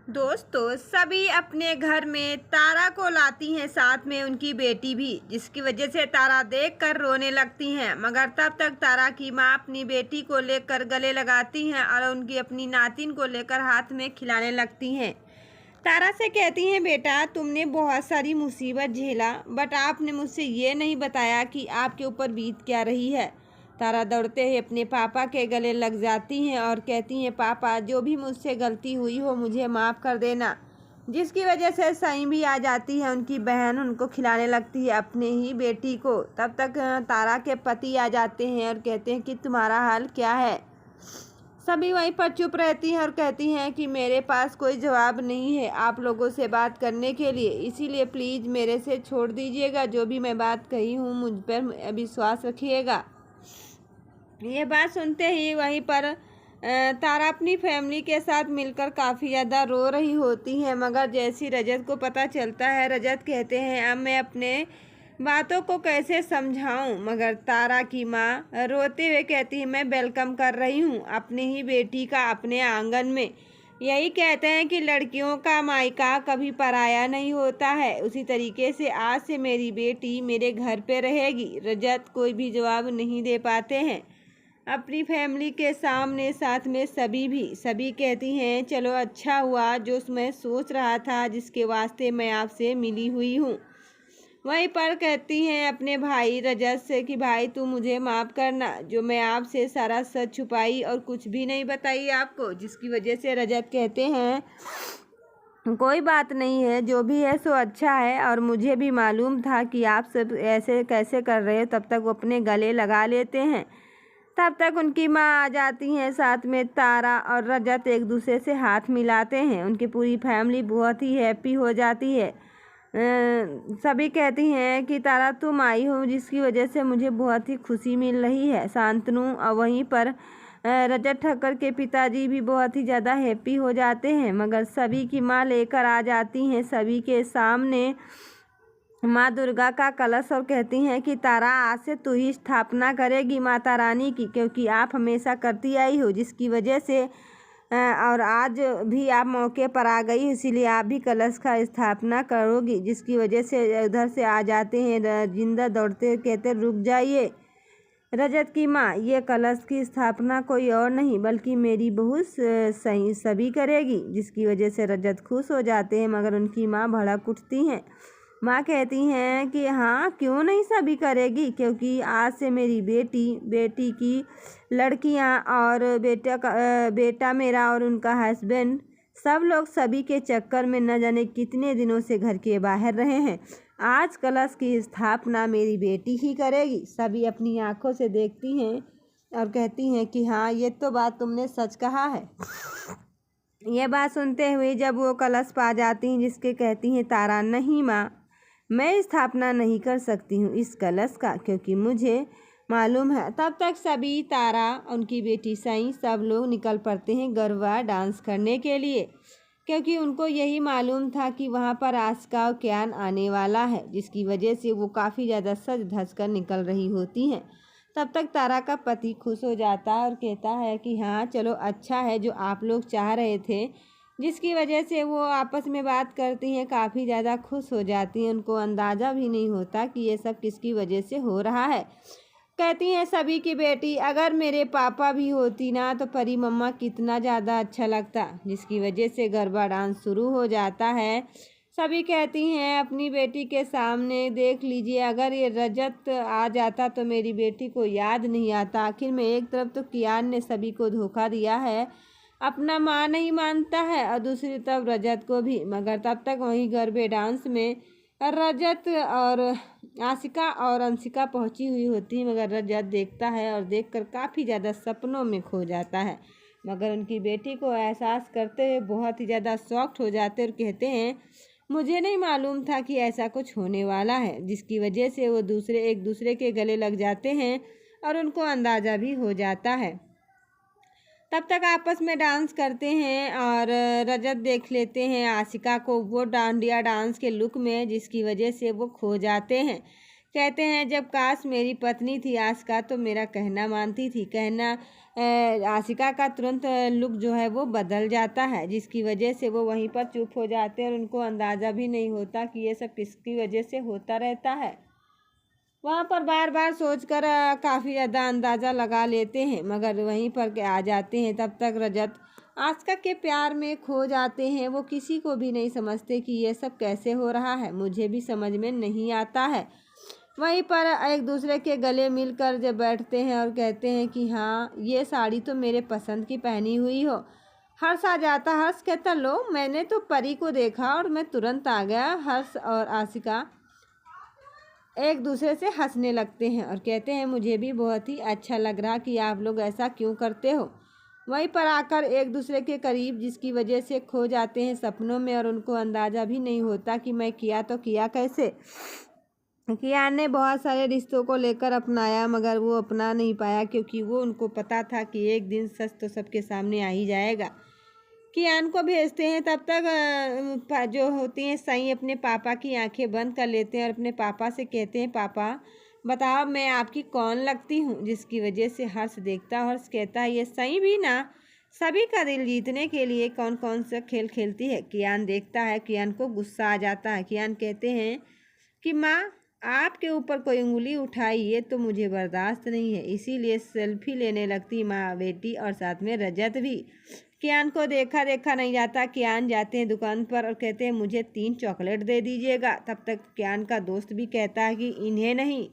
दोस्तों सभी अपने घर में तारा को लाती हैं, साथ में उनकी बेटी भी, जिसकी वजह से तारा देखकर रोने लगती हैं। मगर तब तक तारा की माँ अपनी बेटी को लेकर गले लगाती हैं और उनकी अपनी नातिन को लेकर हाथ में खिलाने लगती हैं। तारा से कहती हैं, बेटा तुमने बहुत सारी मुसीबत झेला, बट आपने मुझसे ये नहीं बताया कि आपके ऊपर बीत क्या रही है। तारा दौड़ते हुए अपने पापा के गले लग जाती हैं और कहती हैं, पापा जो भी मुझसे गलती हुई हो मुझे माफ़ कर देना। जिसकी वजह से सई भी आ जाती है, उनकी बहन उनको खिलाने लगती है अपने ही बेटी को। तब तक तारा के पति आ जाते हैं और कहते हैं कि तुम्हारा हाल क्या है। सभी वहीं पर चुप रहती हैं और कहती हैं कि मेरे पास कोई जवाब नहीं है आप लोगों से बात करने के लिए, इसीलिए प्लीज़ मेरे से छोड़ दीजिएगा। जो भी मैं बात कही हूँ मुझ पर विश्वास रखिएगा। ये बात सुनते ही वहीं पर तारा अपनी फैमिली के साथ मिलकर काफ़ी ज़्यादा रो रही होती है। मगर जैसी रजत को पता चलता है, रजत कहते हैं अब मैं अपने बातों को कैसे समझाऊं। मगर तारा की माँ रोते हुए कहती है, मैं वेलकम कर रही हूँ अपनी ही बेटी का अपने आंगन में। यही कहते हैं कि लड़कियों का मायका कभी पराया नहीं होता है, उसी तरीके से आज से मेरी बेटी मेरे घर पे रहेगी। रजत कोई भी जवाब नहीं दे पाते हैं अपनी फैमिली के सामने, साथ में सभी कहती हैं चलो अच्छा हुआ जो मैं सोच रहा था, जिसके वास्ते मैं आपसे मिली हुई हूँ। वहीं पर कहती हैं अपने भाई रजत से कि भाई तू मुझे माफ़ करना, जो मैं आपसे सारा सच छुपाई और कुछ भी नहीं बताई आपको। जिसकी वजह से रजत कहते हैं कोई बात नहीं है, जो भी है सो अच्छा है, और मुझे भी मालूम था कि आप सब ऐसे कैसे कर रहे हो। तब तक वो अपने गले लगा लेते हैं। तब तक उनकी माँ आ जाती हैं, साथ में तारा और रजत एक दूसरे से हाथ मिलाते हैं। उनकी पूरी फैमिली बहुत ही हैप्पी हो जाती है। सभी कहती हैं कि तारा तुम आई हो, जिसकी वजह से मुझे बहुत ही खुशी मिल रही है। शांतनु और वहीं पर रजत ठक्कर के पिताजी भी बहुत ही ज़्यादा हैप्पी हो जाते हैं। मगर सभी की माँ लेकर आ जाती हैं सभी के सामने माँ दुर्गा का कलश और कहती हैं कि तारा आज से तू ही स्थापना करेगी माता रानी की, क्योंकि आप हमेशा करती आई हो। जिसकी वजह से और आज भी आप मौके पर आ गई, इसीलिए आप भी कलश का स्थापना करोगी। जिसकी वजह से उधर से आ जाते हैं जिंदा दौड़ते, कहते रुक जाइए रजत की माँ, ये कलश की स्थापना कोई और नहीं बल्कि मेरी बहू सही सभी करेगी। जिसकी वजह से रजत खुश हो जाते हैं, मगर उनकी माँ भड़क उठती हैं। माँ कहती हैं कि हाँ क्यों नहीं सभी करेगी, क्योंकि आज से मेरी बेटी की लड़कियाँ और बेटा मेरा और उनका हस्बैंड सब लोग सभी के चक्कर में न जाने कितने दिनों से घर के बाहर रहे हैं। आज कलश की स्थापना मेरी बेटी ही करेगी। सभी अपनी आंखों से देखती हैं और कहती हैं कि हाँ ये तो बात तुमने सच कहा है। यह बात सुनते हुए जब वो कलश पा जाती हैं, जिसके कहती हैं तारा नहीं माँ, मैं स्थापना नहीं कर सकती हूँ इस कलश का, क्योंकि मुझे मालूम है। तब तक सभी तारा, उनकी बेटी सई, सब लोग निकल पड़ते हैं गरबा डांस करने के लिए, क्योंकि उनको यही मालूम था कि वहाँ पर आस्का और क्यान आने वाला है। जिसकी वजह से वो काफ़ी ज़्यादा सज धज कर निकल रही होती हैं। तब तक तारा का पति खुश हो जाता है और कहता है कि हाँ चलो अच्छा है जो आप लोग चाह रहे थे। जिसकी वजह से वो आपस में बात करती हैं, काफ़ी ज़्यादा खुश हो जाती हैं। उनको अंदाज़ा भी नहीं होता कि ये सब किसकी वजह से हो रहा है। कहती हैं सभी की बेटी, अगर मेरे पापा भी होती ना तो परी मम्मा कितना ज़्यादा अच्छा लगता। जिसकी वजह से गरबा डांस शुरू हो जाता है। सभी कहती हैं अपनी बेटी के सामने, देख लीजिए अगर ये रजत आ जाता तो मेरी बेटी को याद नहीं आता। आखिर में एक तरफ तो कियान ने सभी को धोखा दिया है, अपना माँ नहीं मानता है, और दूसरी तरफ रजत को भी। मगर तब तक वहीं गरबे डांस में रजत और आशिका और अंशिका पहुंची हुई होती है। मगर रजत देखता है और देखकर काफ़ी ज़्यादा सपनों में खो जाता है। मगर उनकी बेटी को एहसास करते हुए बहुत ही ज़्यादा शॉक्ड हो जाते और कहते हैं मुझे नहीं मालूम था कि ऐसा कुछ होने वाला है। जिसकी वजह से वो एक दूसरे के गले लग जाते हैं और उनको अंदाज़ा भी हो जाता है। तब तक आपस में डांस करते हैं और रजत देख लेते हैं आशिका को वो डांडिया डांस के लुक में, जिसकी वजह से वो खो जाते हैं। कहते हैं जब काश मेरी पत्नी थी आशिका तो मेरा कहना मानती थी। आशिका का तुरंत लुक जो है वो बदल जाता है, जिसकी वजह से वो वहीं पर चुप हो जाते हैं और उनको अंदाज़ा भी नहीं होता कि ये सब किसकी वजह से होता रहता है। वहाँ पर बार बार सोचकर काफ़ी ज़्यादा अंदाज़ा लगा लेते हैं, मगर वहीं पर आ जाते हैं। तब तक रजत आस्का के प्यार में खो जाते हैं। वो किसी को भी नहीं समझते कि ये सब कैसे हो रहा है, मुझे भी समझ में नहीं आता है। वहीं पर एक दूसरे के गले मिलकर जब बैठते हैं और कहते हैं कि हाँ, ये साड़ी तो मेरे पसंद की पहनी हुई हो। हर्ष आ जाता। हर्ष कहता, लो मैंने तो परी को देखा और मैं तुरंत आ गया। हर्ष और आशिका एक दूसरे से हंसने लगते हैं और कहते हैं मुझे भी बहुत ही अच्छा लग रहा कि आप लोग ऐसा क्यों करते हो। वहीं पर आकर एक दूसरे के करीब, जिसकी वजह से खो जाते हैं सपनों में और उनको अंदाज़ा भी नहीं होता कि मैं किया तो किया कैसे। कियान ने बहुत सारे रिश्तों को लेकर अपनाया, मगर वो अपना नहीं पाया क्योंकि वो उनको पता था कि एक दिन सच तो सबके सामने आ ही जाएगा। कियान को भेजते हैं। तब तक जो होती हैं सई अपने पापा की आंखें बंद कर लेते हैं और अपने पापा से कहते हैं, पापा बताओ मैं आपकी कौन लगती हूँ, जिसकी वजह से हर्ष देखता। हर्ष कहता है, ये सई भी ना सभी का दिल जीतने के लिए कौन कौन सा खेल खेलती है। कियान देखता है, कियान को गुस्सा आ जाता है। कियान कहते हैं कि माँ आपके ऊपर कोई उंगली उठाई ये तो मुझे बर्दाश्त नहीं है, इसीलिए सेल्फी लेने लगती माँ बेटी और साथ में रजत भी। कियान को देखा देखा नहीं जाता। कियान जाते हैं दुकान पर और कहते हैं मुझे 3 चॉकलेट दे दीजिएगा। तब तक कियान का दोस्त भी कहता है कि इन्हें नहीं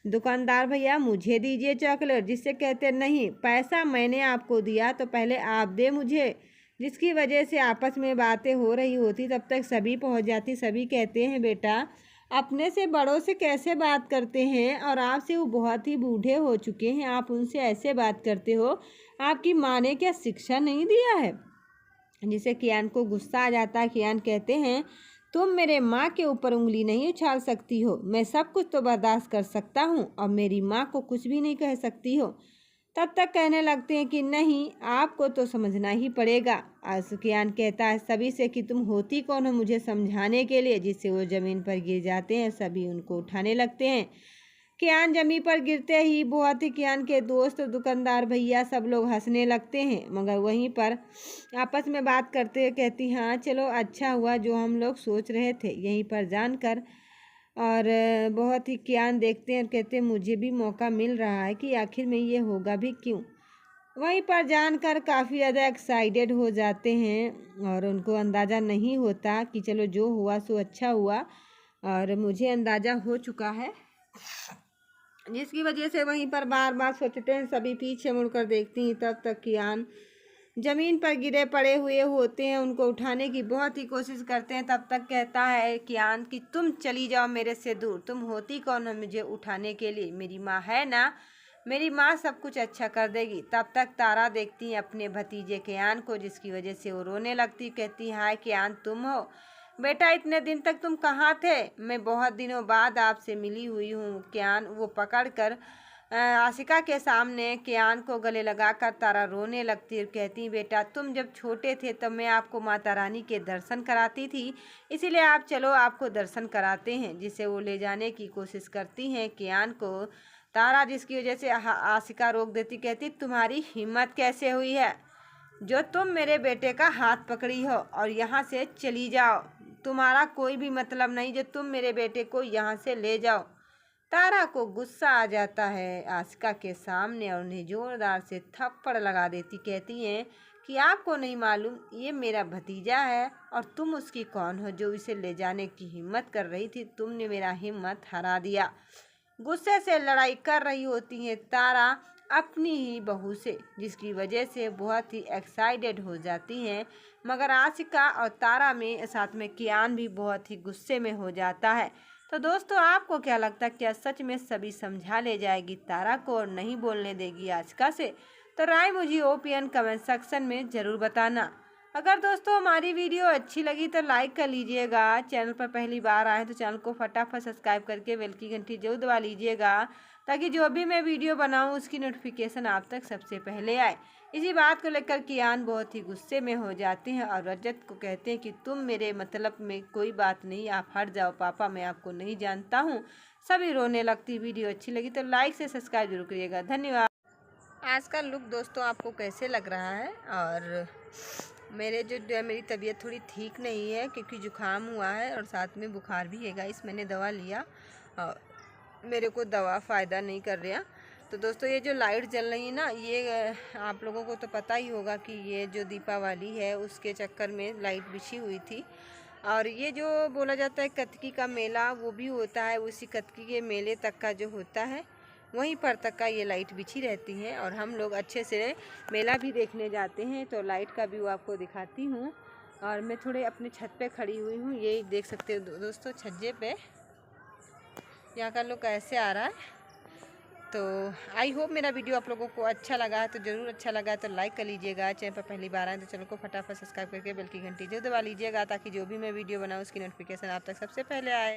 दुकानदार भैया मुझे दीजिए चॉकलेट, जिससे कहते नहीं पैसा मैंने आपको दिया तो पहले आप दे मुझे, जिसकी वजह से आपस में बातें हो रही होती। तब तक सभी पहुंच जाती। सभी कहते हैं बेटा अपने से बड़ों से कैसे बात करते हैं, और आपसे वो बहुत ही बूढ़े हो चुके हैं, आप उनसे ऐसे बात करते हो, आपकी माँ ने क्या शिक्षा नहीं दिया है। जिसे कियान को गुस्सा आ जाता है। कियान कहते हैं तुम मेरे माँ के ऊपर उंगली नहीं उछाल सकती हो, मैं सब कुछ तो बर्दाश्त कर सकता हूँ और मेरी माँ को कुछ भी नहीं कह सकती हो। तब तक कहने लगते हैं कि नहीं आपको तो समझना ही पड़ेगा। कियान कहता है सभी से कि तुम होती कौन हो मुझे समझाने के लिए, जिससे वो ज़मीन पर गिर जाते हैं। सभी उनको उठाने लगते हैं। कियान ज़मीन पर गिरते ही बहुत ही कियान के दोस्त दुकानदार भैया सब लोग हंसने लगते हैं, मगर वहीं पर आपस में बात करते कहती हाँ चलो अच्छा हुआ जो हम लोग सोच रहे थे यहीं पर जानकर। और बहुत ही कियान देखते हैं और कहते हैं मुझे भी मौका मिल रहा है कि आखिर में ये होगा भी क्यों। वहीं पर जानकर काफ़ी ज़्यादा एक्साइटेड हो जाते हैं और उनको अंदाज़ा नहीं होता कि चलो जो हुआ सो अच्छा हुआ और मुझे अंदाज़ा हो चुका है, जिसकी वजह से वहीं पर बार बार सोचते हैं। सभी पीछे मुड़कर देखती हैं। तब तक कियान ज़मीन पर गिरे पड़े हुए होते हैं, उनको उठाने की बहुत ही कोशिश करते हैं। तब तक कहता है कियान कि तुम चली जाओ मेरे से दूर, तुम होती कौन हो मुझे उठाने के लिए, मेरी माँ है ना, मेरी माँ सब कुछ अच्छा कर देगी। तब तक तारा देखती है अपने भतीजे कियान को, जिसकी वजह से वो रोने लगती। कहती हाय कियान तुम हो बेटा, इतने दिन तक तुम कहाँ थे, मैं बहुत दिनों बाद आपसे मिली हुई हूँ। कियान वो पकड़कर आशिका के सामने कियान को गले लगाकर तारा रोने लगती है। कहती बेटा तुम जब छोटे थे तब मैं आपको माता रानी के दर्शन कराती थी, इसीलिए आप चलो आपको दर्शन कराते हैं, जिसे वो ले जाने की कोशिश करती हैं कियान को तारा, जिसकी वजह से आशिका रोक देती। कहती तुम्हारी हिम्मत कैसे हुई है जो तुम मेरे बेटे का हाथ पकड़ी हो और यहाँ से चली जाओ, तुम्हारा कोई भी मतलब नहीं जो तुम मेरे बेटे को यहाँ से ले जाओ। तारा को गुस्सा आ जाता है आशिका के सामने और उन्हें जोरदार से थप्पड़ लगा देती। कहती हैं कि आपको नहीं मालूम ये मेरा भतीजा है और तुम उसकी कौन हो जो इसे ले जाने की हिम्मत कर रही थी, तुमने मेरा हिम्मत हरा दिया। गुस्से से लड़ाई कर रही होती है तारा अपनी ही बहू से, जिसकी वजह से बहुत ही एक्साइटेड हो जाती हैं, मगर आशिका और तारा में साथ में कियान भी बहुत ही गुस्से में हो जाता है। तो दोस्तों आपको क्या लगता है, क्या सच में सभी समझा ले जाएगी तारा को और नहीं बोलने देगी आशिका से? तो राय मुझे ओपीएन कमेंट सेक्शन में ज़रूर बताना। अगर दोस्तों हमारी वीडियो अच्छी लगी तो लाइक कर लीजिएगा, चैनल पर पहली बार आए तो चैनल को फटाफट सब्सक्राइब करके बेल की घंटी जरूर दबा लीजिएगा, ताकि जो भी मैं वीडियो बनाऊं उसकी नोटिफिकेशन आप तक सबसे पहले आए। इसी बात को लेकर कियान बहुत ही गुस्से में हो जाते हैं और रजत को कहते हैं कि तुम मेरे मतलब में कोई बात नहीं, आप हट जाओ पापा, मैं आपको नहीं जानता हूँ। सभी रोने लगती। वीडियो अच्छी लगी तो लाइक से सब्सक्राइब जरूर करिएगा। धन्यवाद। आज का लुक दोस्तों आपको कैसे लग रहा है? और मेरी तबीयत थोड़ी ठीक नहीं है क्योंकि जुकाम हुआ है और साथ में बुखार भी है गाइस। मैंने दवा लिया और मेरे को दवा फ़ायदा नहीं कर रहा। तो दोस्तों ये जो लाइट जल रही है ना, ये आप लोगों को तो पता ही होगा कि ये जो दीपावली है उसके चक्कर में लाइट बिछी हुई थी। और ये जो बोला जाता है कतकी का मेला, वो भी होता है उसी कतकी के मेले तक का जो होता है वहीं पर तक का ये लाइट बिछी रहती है। और हम लोग अच्छे से मेला भी देखने जाते हैं। तो लाइट का व्यू आपको दिखाती हूँ। और मैं थोड़े अपने छत पे खड़ी हुई हूँ, ये देख सकते हो दोस्तों छज्जे पे यहाँ का लुक कैसे आ रहा है। तो आई होप मेरा वीडियो आप लोगों को अच्छा लगा है। तो ज़रूर अच्छा लगा है तो लाइक कर लीजिएगा। चैनल पर पहली बार आए तो चैनल को फटाफट सब्सक्राइब करके बेल की घंटी जरूर दबा लीजिएगा ताकि जो भी मैं वीडियो बनाऊँ उसकी नोटिफिकेशन आप तक सबसे पहले आए।